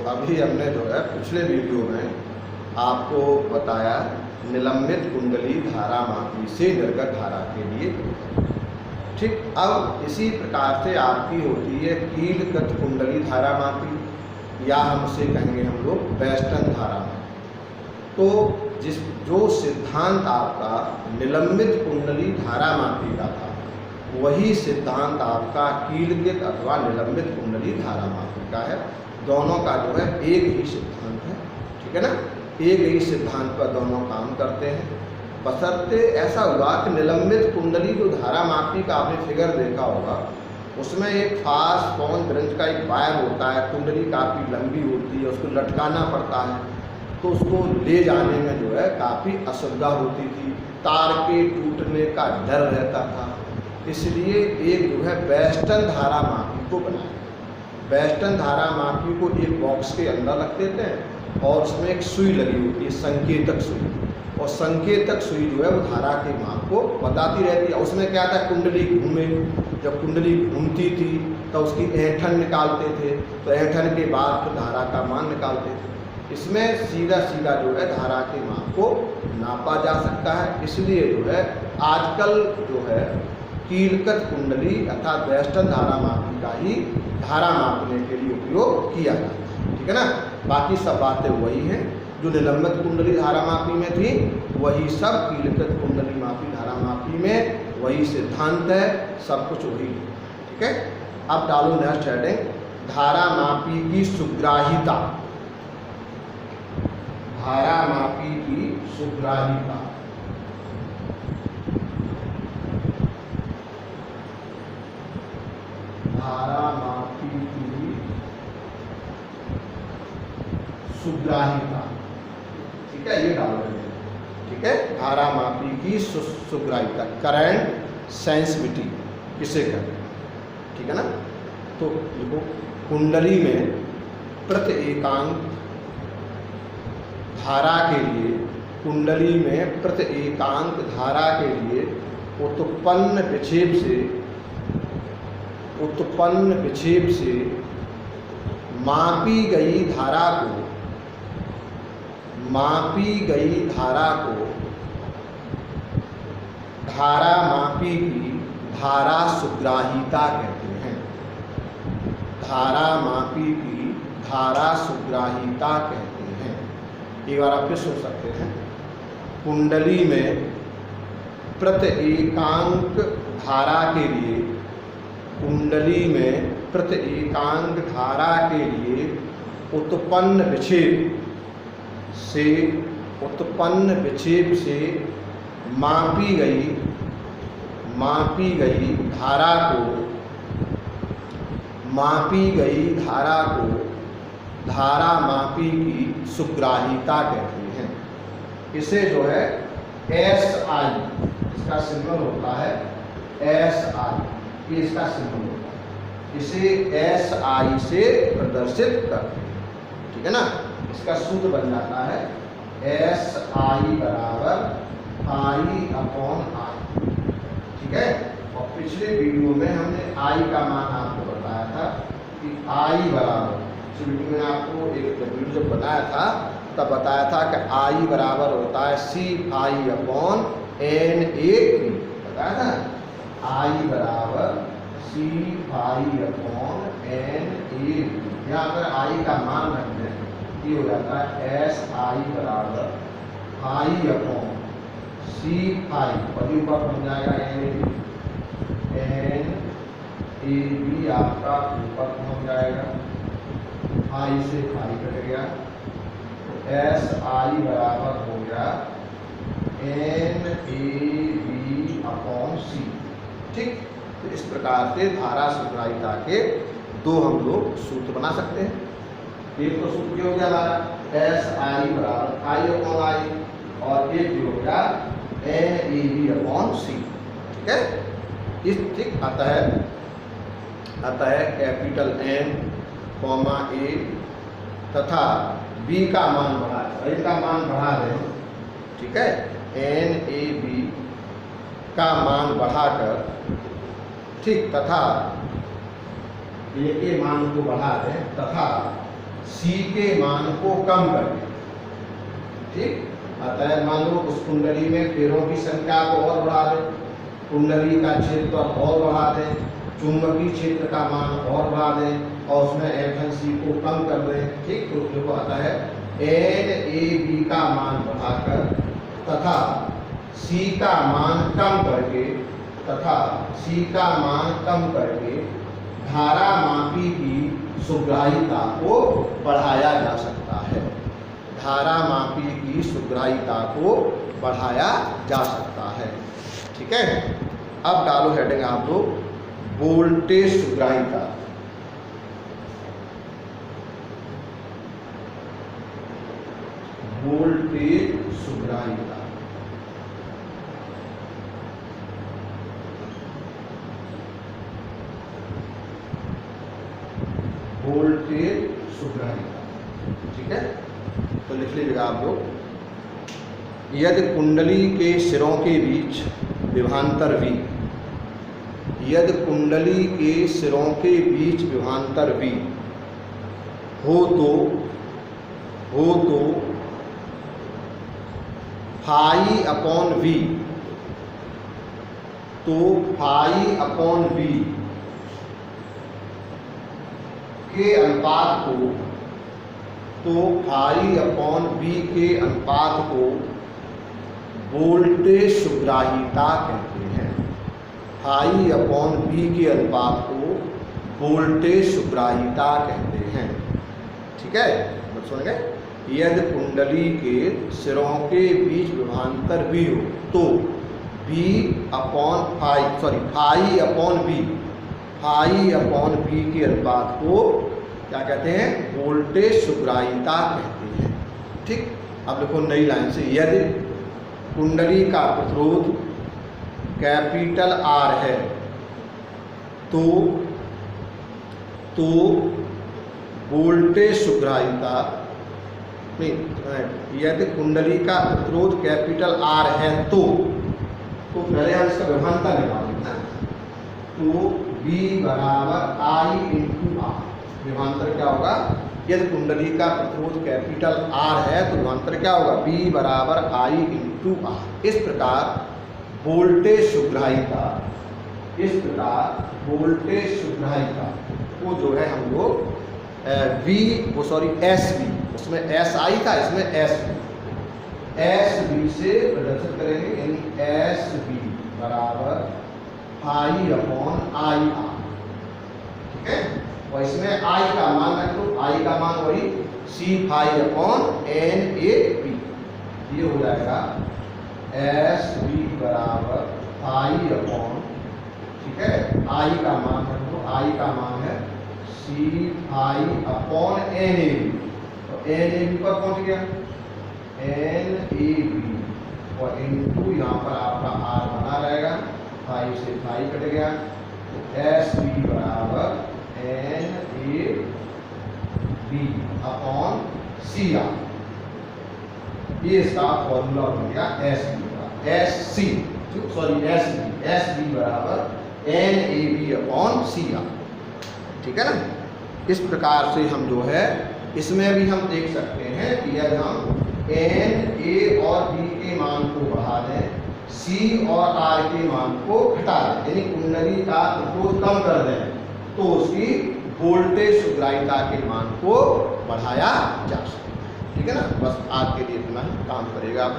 अभी हमने जो है पिछले वीडियो में आपको बताया निलंबित कुंडली धारामापी से निर्गत धारा के लिए। ठीक, अब इसी प्रकार से आपकी होती है कीलकृत कुंडली धारामापी, या हमसे कहेंगे हम लोग वेस्टर्न धारामापी। तो जो सिद्धांत आपका निलंबित कुंडली धारामापी का था, वही सिद्धांत आपका कीलकृत अथवा निलंबित कुंडली धारामापी का है। दोनों का जो है एक ही सिद्धांत है, ठीक है ना, एक ही सिद्धांत पर दोनों काम करते हैं। बशर्ते ऐसा हुआ कि निलंबित कुंडली जो धारामापी का आपने फिगर देखा होगा, उसमें एक फास पवन ग्रंथ का एक वायर होता है, कुंडली काफ़ी लंबी होती है, उसको लटकाना पड़ता है, तो उसको ले जाने में जो है काफ़ी असुविधा होती थी, तार के टूटने का डर रहता था। इसलिए एक जो है वेस्टर्न धारामापी को बनाया। वेस्टर्न धारामापी को एक बॉक्स के अंदर रख देते हैं और उसमें एक सुई लगी होती है, संकेतक सुई, और संकेतक सुई जो है वो धारा के माप को बताती रहती है। उसमें क्या था, कुंडली घूमे, जब कुंडली घूमती थी तो उसकी ऐंठन निकालते थे, तो ऐंठन के बाद तो धारा का मान निकालते थे। इसमें सीधा सीधा जो है धारा के माप को नापा जा सकता है। इसलिए जो है आजकल जो है कीलकृत कुंडली अर्थात वेस्टर्न धारामापी का ही धारा मापने के लिए उपयोग किया जाता है, ठीक है ना। बाकी सब बातें वही हैं जो निलंबित कुंडली धारामापी में थी, वही सब कीलकृत कुंडली मापी धारामापी में वही सिद्धांत है, सब कुछ वही है, ठीक है। अब डालो नेक्स्ट हेडिंग, धारामापी की सुग्राहिता। धारामापी की सुग्राहिता। धारामापी की सुग्राहिता, ठीक है, ये डाल रहे हैं, ठीक है। धारामापी की सुग्राहिता, करंट सेंसिटिविटी किसे कहते हैं, ठीक है ना। तो देखो, कुंडली में प्रति एकांक धारा के लिए, कुंडली में प्रति एकांक धारा के लिए उत्पन्न विक्षेप से मापी गई धारा को धारामापी की धारा सुग्राहिता कहते हैं। धारामापी की धारा सुग्राहिता कहते हैं। एक बार आप फिर सुन सकते हैं, कुंडली में प्रति एकांक धारा के लिए, कुंडली में प्रति एकांक धारा के लिए उत्पन्न विक्षेप से मापी गई धारा को धारामापी की सुग्राहिता कहते हैं। इसे जो है SI, इसका सिंबल होता है SI, ये इसका सिंबल होता है, इसे SI से प्रदर्शित करते हैं, ठीक है ना। इसका सूत्र बन जाता है SI बराबर I/I, ठीक है। और पिछले वीडियो में हमने I का मान आपको बताया था कि I बराबर, पिछले वीडियो में आपको एक वीडियो जब बताया था तब बताया था कि I बराबर होता है CI/NA, बताया था, I बराबर CI/NA। यहाँ पर I का मान रख दें, ये हो जाता है SI बराबर I/CI, और ऊपर बन जाएगा NAB, आपका ऊपर पहुँच जाएगा, I से I कट गया, तो SI बराबर हो गया NAB/C, ठीक। तो इस प्रकार से धारा सुग्राहिता के दो हम लोग सूत्र बना सकते हैं। एक तो सूत्र हो गया हमारा SI बराबर I/I, और एक जो हो गया NAB/C, ठीक है। इस ठीक आता है कैपिटल N, A तथा B का मान बढ़ा, A का मान बढ़ा दें, ठीक है, NAB का मान बढ़ाकर, ठीक, तथा A के मान को बढ़ा दें, तथा सी के मान को कम करके। ठीक, अतः मान लो उस कुंडली में फेरों की संख्या को और बढ़ा दे, कुंडली का क्षेत्रफल और बढ़ा दे, चुंबकीय क्षेत्र का मान और बढ़ा दें और उसमें एफएनसी को कम कर दें। ठीक, तो देखो आता है NAB का मान बढ़ाकर तथा C का मान कम करके धारा मापी की सुग्राह्यता को बढ़ाया जा सकता है। धारा मापी की सुग्राह्यता को बढ़ाया जा सकता है। ठीक है, अब डालो हेडिंग आप लोग वोल्टेज सुग्राह्यता। वोल्टेज सुग्राह्यता वोल्टेज सुग्राह्यता। ठीक है, तो लिख लीजिएगा आप लोग। यदि कुंडली के सिरों के बीच विभवांतर V, यदि कुंडली के सिरों के बीच विभवांतर V हो तो फाई अपॉन V, तो फाई अपॉन V के अनुपात को, तो फाई अपॉन V के अनुपात को वोल्टेज सुग्राह्यता कहते हैं। फाई अपॉन V के अनुपात को वोल्टेज सुग्राह्यता कहते हैं। ठीक है, तो सुन गए। यदि कुंडली के सिरों के बीच विभवांतर V हो तो फाई अपॉन V के अनुपात को क्या कहते हैं? वोल्टेज सुग्राह्यता कहते हैं। ठीक, अब देखो नई लाइन से, यदि कुंडली का प्रतिरोध कैपिटल R है तो वोल्टेज सुग्राह्यता नहीं, यदि कुंडली का प्रतिरोध कैपिटल R है तो पहले हम इसका विभवांतर निकालेंगे। तो V बराबर I इंटू R, विभवांतर क्या होगा? यदि कुंडली का प्रतिरोध कैपिटल R है तो विभवांतर क्या होगा? V बराबर I इंटू R। इस प्रकार वोल्टेज सुग्राह्यता को जो है हम लोग SV, उसमें SI था, इसमें SV से प्रदर्शित करेंगे, यानी SV बराबर फाई अपॉन IR। ठीक है, और इसमें I का मान रख लो, I का मान वही C फाई अपॉन NAP, ये हो जाएगा SV बराबर फाई अपॉन, ठीक है, I का मान रख लो, I का मान है C फाई अपॉन NAB, तो NAB पर पहुंच गया NAB और इनटू यहाँ पर आपका R बना रहेगा, फाई से फाई कट गया, तो SV बराबर NAB अपॉन CR, ये इसका फॉर्मूला बन गया SB बराबर NAB अपॉन CR। ठीक है ना। इस प्रकार से हम जो है इसमें भी हम देख सकते हैं कि यदि हम N, A और B के मान को बढ़ा दें, C और R के मान को घटा दें, यानी कुंडली का प्रतिरोध कम कर दें, तो उसकी वोल्टेज सुग्राह्यता के मान को बढ़ाया जा सकता है। ठीक है ना। बस आज के लिए इतना ही काम करेगा आप।